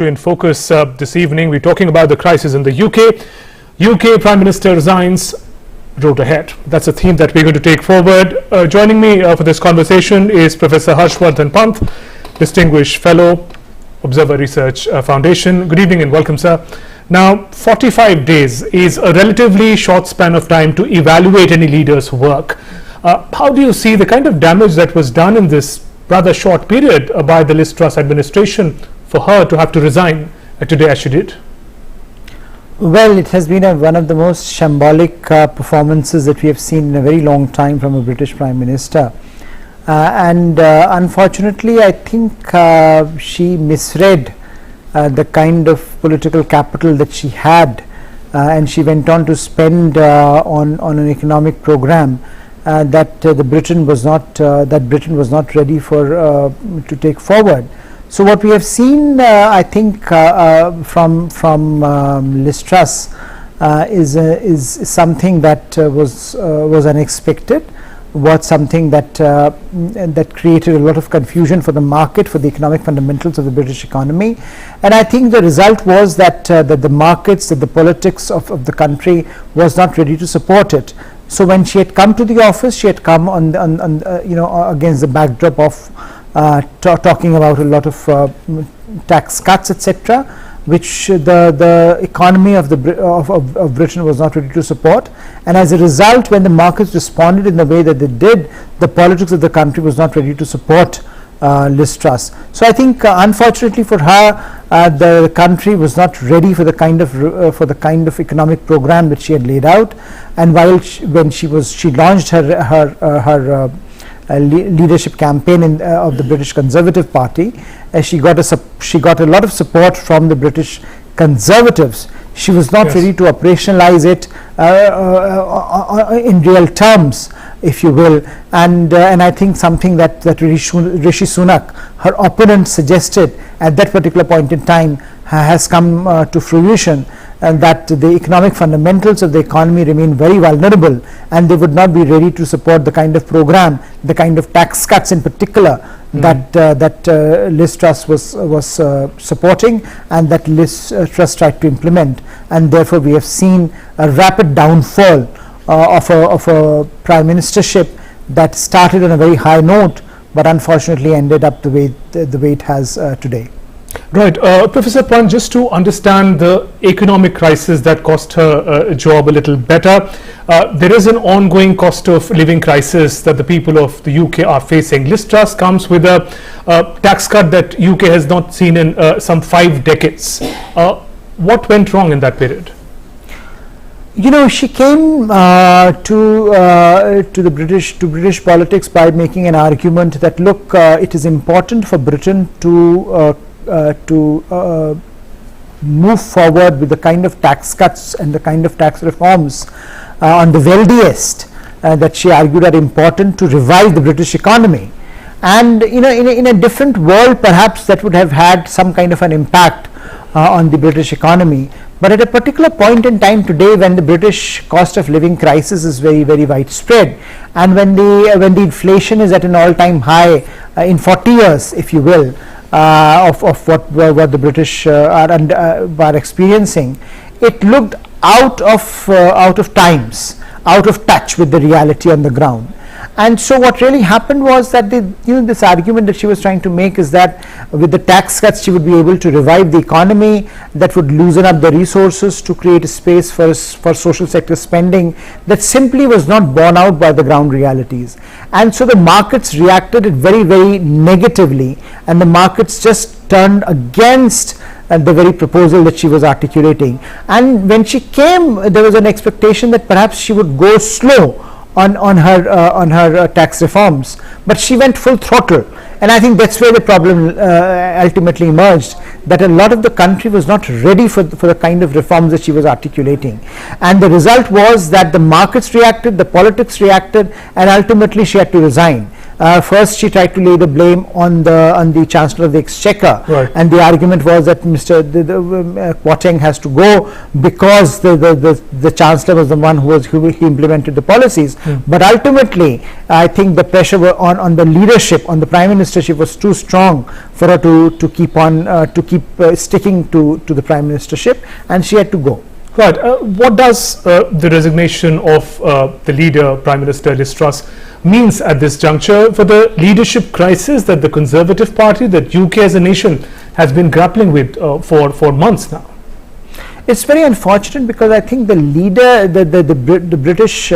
In focus this evening, we're talking about the crisis in the UK. UK Prime Minister resigns, road ahead. That's a theme that we're going to take forward. Joining me for this conversation is Professor Vardhan Pant, Distinguished Fellow, Observer Research Foundation. Good evening and welcome, sir. Now, 45 days is a relatively short span of time to evaluate any leader's work. How do you see the kind of damage that was done in this rather short period by the Liz Truss administration for her to have to resign today as she did? Well, it has been one of the most shambolic performances that we have seen in a very long time from a British Prime Minister. Unfortunately, I think she misread the kind of political capital that she had, and she went on to spend on an economic program that Britain was not ready for to take forward. So what we have seen, I think, from Liz Truss is something that was unexpected, was something that created a lot of confusion for the market, for the economic fundamentals of the British economy, and I think the result was that the markets, that the politics of the country was not ready to support it. So when she had come to the office, she had come on against the backdrop of talking about a lot of tax cuts, etc., which the economy of Britain was not ready to support, and as a result, when the markets responded in the way that they did, the politics of the country was not ready to support Liz Truss. So I think, unfortunately for her, the country was not ready for the kind of economic program that she had laid out, and when she launched her leadership campaign of the British Conservative Party, she got a lot of support from the British Conservatives. She was not ready to operationalize it in real terms, if you will, and I think something that Rishi Sunak, her opponent, suggested at that particular point in time has come to fruition, and that the economic fundamentals of the economy remain very vulnerable, and they would not be ready to support the kind of program, the kind of tax cuts in particular that Liz Truss was supporting, and that Liz Truss tried to implement, and therefore we have seen a rapid downfall of a prime ministership that started on a very high note, but unfortunately ended up the way it has today. Right, Professor Pant, just to understand the economic crisis that cost her a job a little better, there is an ongoing cost of living crisis that the people of the UK are facing. Liz Truss comes with a tax cut that UK has not seen in some 5 decades. What went wrong in that period? You know, she came to British politics by making an argument that, look, it is important for Britain to move forward with the kind of tax cuts and the kind of tax reforms on the wealthiest that she argued are important to revive the British economy. And in a different world, perhaps that would have had some kind of an impact on the British economy. But at a particular point in time today, when the British cost of living crisis is very, very widespread, and when the inflation is at an all-time high in 40 years, if you will, of what the British are experiencing, it looked out of touch with the reality on the ground. And so what really happened was that this argument that she was trying to make is that with the tax cuts she would be able to revive the economy, that would loosen up the resources to create a space for social sector spending, that simply was not borne out by the ground realities. And so the markets reacted it very, very negatively, and the markets just turned against the very proposal that she was articulating. And when she came, there was an expectation that perhaps she would go slow on her tax reforms, but she went full throttle, and I think that's where the problem ultimately emerged, that a lot of the country was not ready for the kind of reforms that she was articulating, and the result was that the markets reacted, the politics reacted, and ultimately she had to resign. First, she tried to lay the blame on the Chancellor of the Exchequer, Right. and the argument was that Kwarteng has to go because the Chancellor was the one who implemented the policies. But ultimately, I think the pressure on the leadership, on the Prime Ministership, was too strong for her to keep sticking to the Prime Ministership, and she had to go. Right. What does the resignation of the leader, Prime Minister Liz Truss, means at this juncture for the leadership crisis that the Conservative Party, that UK as a nation, has been grappling with for months now? It's very unfortunate because I think the leader, the British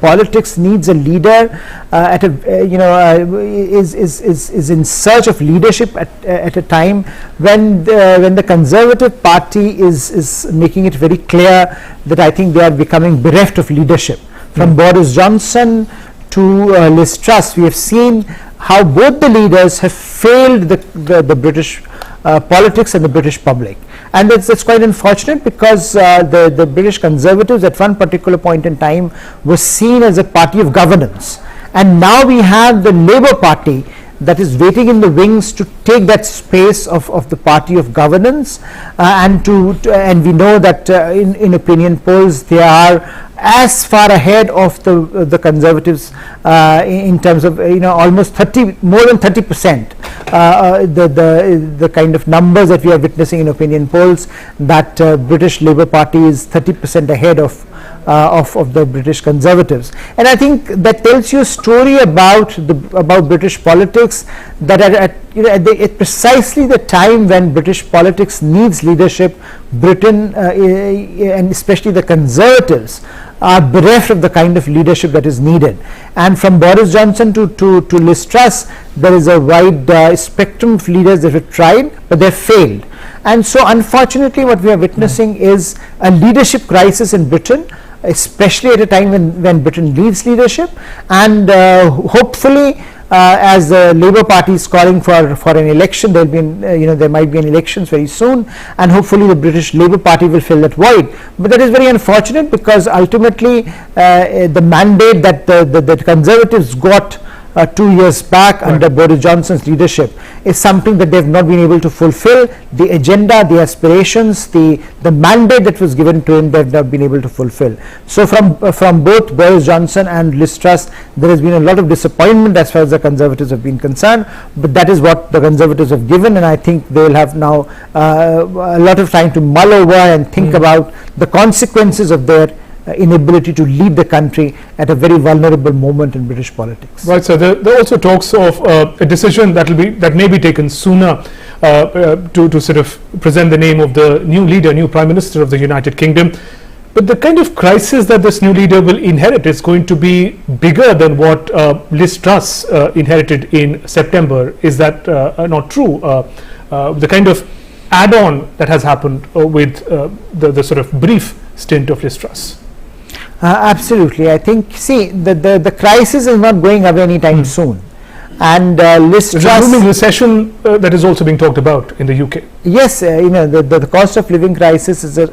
politics needs a leader is in search of leadership at a time when the Conservative Party is making it very clear that I think they are becoming bereft of leadership. From Boris Johnson to Liz Truss, we have seen how both the leaders have failed the British politics and the British public. And it's quite unfortunate because the British Conservatives at one particular point in time was seen as a party of governance, and now we have the Labour Party that is waiting in the wings to take that space of the party of governance, and we know that in opinion polls they are as far ahead of the Conservatives in terms of almost more than 30%. The kind of numbers that we are witnessing in opinion polls, that British Labour Party is 30% ahead of the British Conservatives, and I think that tells you a story about British politics, that at precisely the time when British politics needs leadership, Britain and especially the Conservatives are bereft of the kind of leadership that is needed. And from Boris Johnson to Liz Truss, there is a wide spectrum of leaders that have tried, but they have failed. And so unfortunately what we are witnessing is a leadership crisis in Britain, especially at a time when Britain needs leadership, and hopefully as the Labour Party is calling for an election, there will be there might be an elections very soon, and hopefully the British Labour Party will fill that void. But that is very unfortunate because ultimately the mandate that the Conservatives got 2 years back under Boris Johnson's leadership is something that they have not been able to fulfill. The agenda, the aspirations, the mandate that was given to him, they have not been able to fulfill. So from both Boris Johnson and Liz Truss, there has been a lot of disappointment as far as the Conservatives have been concerned, but that is what the Conservatives have given, and I think they will have now a lot of time to mull over and think about the consequences of their inability to lead the country at a very vulnerable moment in British politics. Right, so there are also talks of a decision that may be taken sooner to sort of present the name of the new leader, new Prime Minister of the United Kingdom. But the kind of crisis that this new leader will inherit is going to be bigger than what Liz Truss inherited in September. Is that not true? The kind of add-on that has happened with the sort of brief stint of Liz Truss. Absolutely. I think, the crisis is not going away anytime soon. And Liz Truss, there's a looming recession that is also being talked about in the UK. Yes, the cost of living crisis is at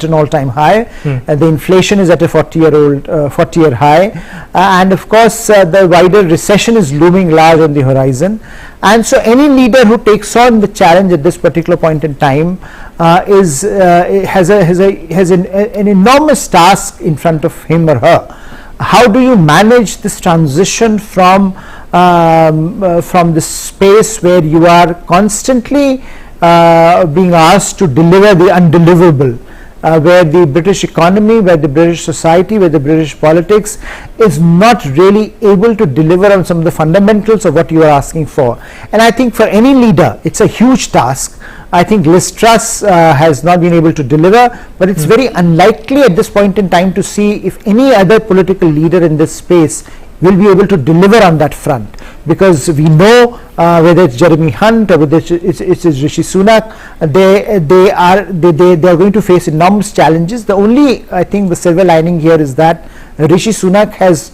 an all-time high. The inflation is at a 40-year high, and of course the wider recession is looming large on the horizon. And so any leader who takes on the challenge at this particular point in time has an enormous task in front of him or her. How do you manage this transition from the space where you are constantly being asked to deliver the undeliverable, where the British economy, where the British society, where the British politics is not really able to deliver on some of the fundamentals of what you are asking for. And I think for any leader, it's a huge task. I think Liz Truss has not been able to deliver, but it's very unlikely at this point in time to see if any other political leader in this space will be able to deliver on that front, because we know whether it's Jeremy Hunt or whether it's Rishi Sunak, they are going to face enormous challenges. The only, I think, the silver lining here is that Rishi Sunak has,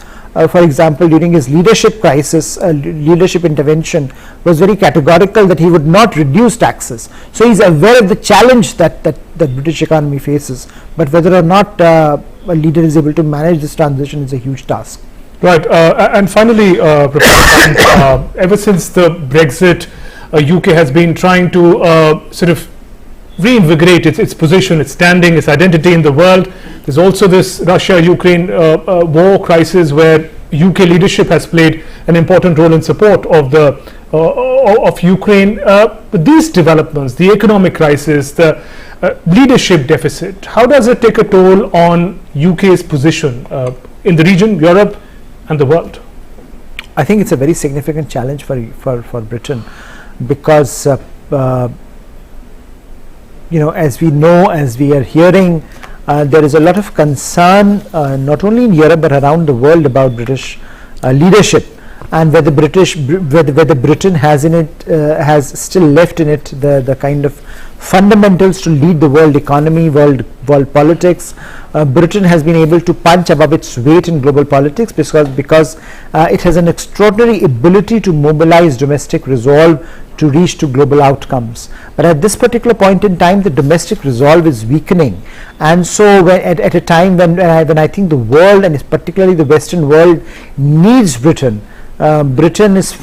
for example, during his leadership crisis, leadership intervention, was very categorical that he would not reduce taxes. So he's aware of the challenge that the British economy faces, but whether or not a leader is able to manage this transition is a huge task. Right, and finally, Professor Pant, ever since the Brexit, UK has been trying to sort of reinvigorate its position, its standing, its identity in the world. There's also this Russia-Ukraine war crisis where UK leadership has played an important role in support of the of Ukraine. But these developments, the economic crisis, the leadership deficit, how does it take a toll on UK's position in the region, Europe, and the world? I think it's a very significant challenge for Britain, because as we know, as we are hearing, there is a lot of concern not only in Europe but around the world about British leadership, and whether Britain has still left in it the kind of fundamentals to lead the world economy, world politics. Britain has been able to punch above its weight in global politics because it has an extraordinary ability to mobilize domestic resolve to reach to global outcomes. But at this particular point in time, the domestic resolve is weakening, and so at a time when I think the world, and particularly the Western world, needs Britain. Britain is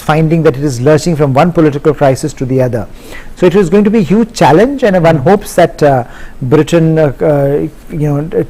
finding that it is lurching from one political crisis to the other. So it is going to be a huge challenge, and one hopes that Britain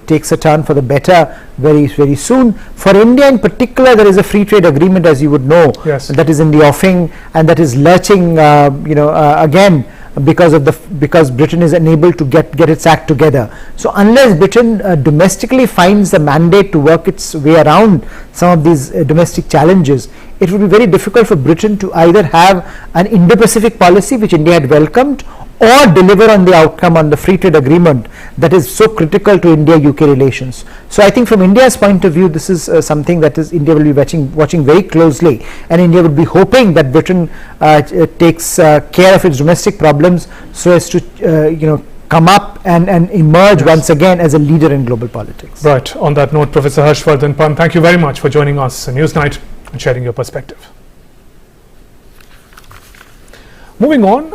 takes a turn for the better very soon. For India in particular, there is a free trade agreement, as you would know, yes, that is in the offing, and that is lurching again because Britain is unable to get its act together. So unless Britain domestically finds the mandate to work its way around some of these domestic challenges, it would be very difficult for Britain to either have an Indo-Pacific policy, which India had welcomed, or deliver on the outcome on the free trade agreement that is so critical to India-UK relations. So I think from India's point of view, this is something that India will be watching very closely, and India would be hoping that Britain takes care of its domestic problems so as to come up and emerge, yes, once again as a leader in global politics. Right. On that note, Professor Vardhan Pant, thank you very much for joining us on Newsnight and sharing your perspective. Moving on.